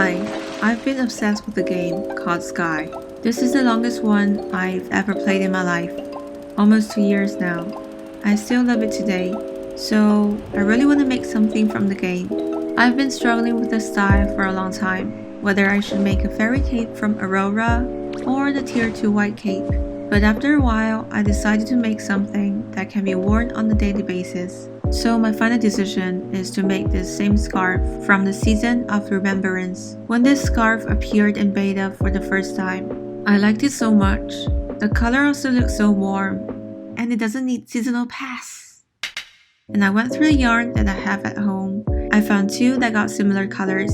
Hi, I've been obsessed with a game called Sky. This is the longest one I've ever played in my life, almost 2 years now. I still love it today, so I really want to make something from the game. I've been struggling with the style for a long time, whether I should make a fairy cape from Aurora or the tier 2 white cape. But after a while, I decided to make something that can be worn on a daily basis. So my final decision is to make this same scarf from the Season of Remembrance. When this scarf appeared in beta for the first time, I liked it so much. The color also looks so warm, and it doesn't need seasonal pass. And I went through the yarn that I have at home. I found two that got similar colors.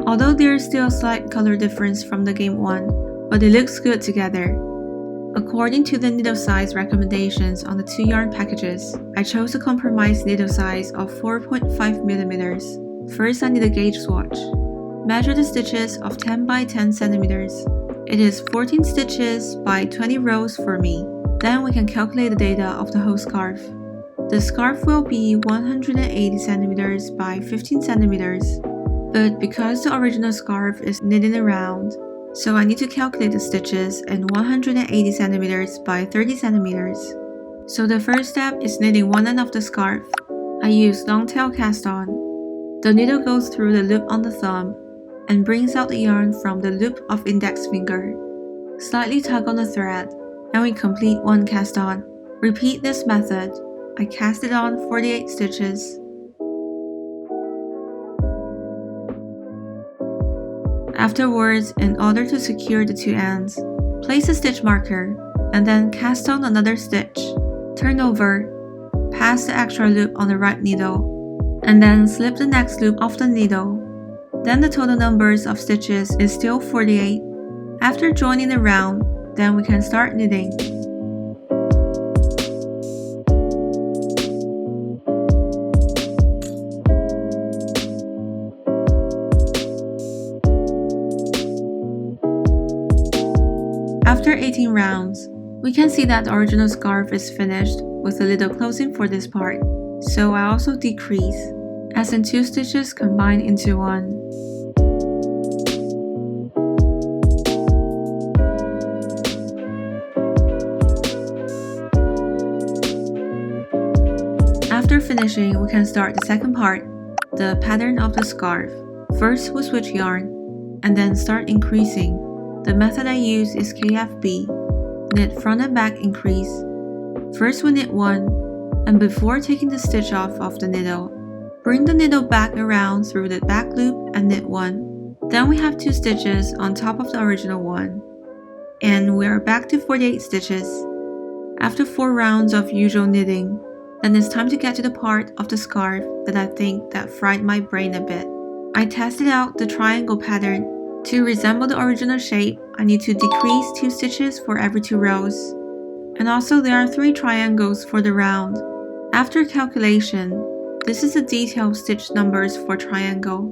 Although there is still a slight color difference from the game one, but it looks good together. According to the needle size recommendations on the 2 yarn packages, I chose a compromise needle size of 4.5mm. First, I need a gauge swatch. Measure the stitches of 10 by 10 centimeters. It is 14 stitches by 20 rows for me. Then we can calculate the data of the whole scarf. The scarf will be 180 centimeters by 15 centimeters, but because the original scarf is knitted around, so I need to calculate the stitches in 180 centimeters by 30 centimeters. So the first step is knitting one end of the scarf. I use long tail cast on. The needle goes through the loop on the thumb and brings out the yarn from the loop of index finger. Slightly tug on the thread and we complete one cast on. Repeat this method. I cast it on 48 stitches. Afterwards, in order to secure the two ends, place a stitch marker and then cast on another stitch. Turn over, pass the extra loop on the right needle, and then slip the next loop off the needle. Then the total numbers of stitches is still 48. After joining the round, then we can start knitting. After 18 rounds, we can see that the original scarf is finished with a little closing for this part, so I also decrease, as in 2 stitches combine into 1. After finishing, we can start the second part, the pattern of the scarf. First we switch yarn, and then start increasing. The method I use is KFB, knit front and back increase. First we knit 1, and before taking the stitch off of the needle, bring the needle back around through the back loop and knit 1. Then we have 2 stitches on top of the original one, and we are back to 48 stitches. After 4 rounds of usual knitting, then it's time to get to the part of the scarf that I think that fried my brain a bit. I tested out the triangle pattern. To resemble the original shape, I need to decrease 2 stitches for every 2 rows. And also there are 3 triangles for the round. After calculation, this is the detailed stitch numbers for triangle.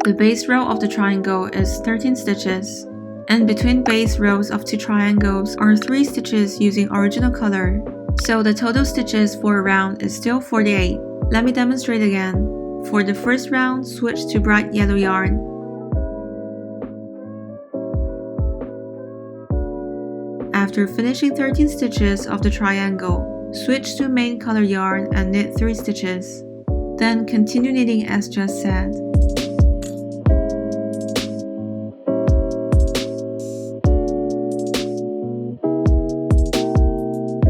The base row of the triangle is 13 stitches, and between base rows of 2 triangles are 3 stitches using original color. So the total stitches for a round is still 48. Let me demonstrate again. For the first round, switch to bright yellow yarn. After finishing 13 stitches of the triangle, switch to main color yarn and knit 3 stitches. Then continue knitting as just said.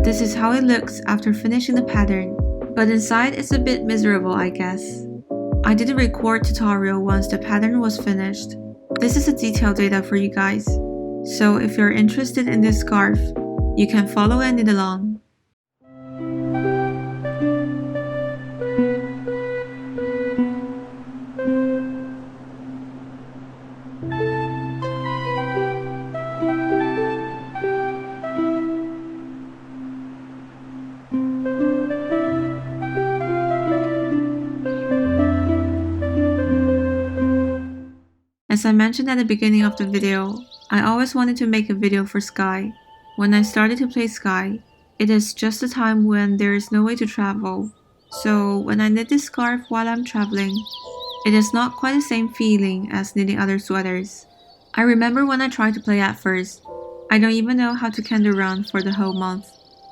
This is how it looks after finishing the pattern, but inside it's a bit miserable, I guess. I did a record tutorial once the pattern was finished. This is a detailed data for you guys. So if you're interested in this scarf, you can follow and knit along. As I mentioned at the beginning of the video, I always wanted to make a video for Sky. When I started to play Sky, it is just a time when there is no way to travel. So when I knit this scarf while I'm traveling, It is not quite the same feeling as knitting other sweaters. I remember when I tried to play at first, I don't even know how to can the run for the whole month.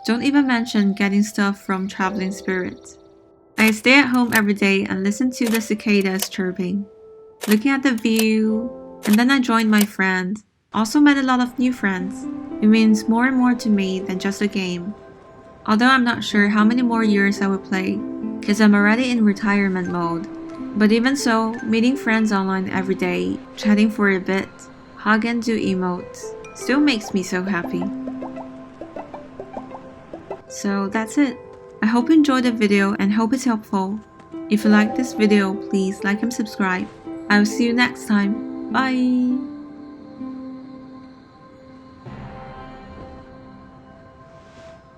Don't even mention getting stuff from traveling spirits. I stay at home every day and listen to the cicadas chirping, looking at the view, and then I joined my friends. Also met a lot of new friends. It means more and more to me than just a game. Although I'm not sure how many more years I will play, cause I'm already in retirement mode. But even so, meeting friends online every day, chatting for a bit, hug and do emotes, still makes me so happy. So that's it. I hope you enjoyed the video and hope it's helpful. If you like this video, please like and subscribe. I will see you next time. Bye!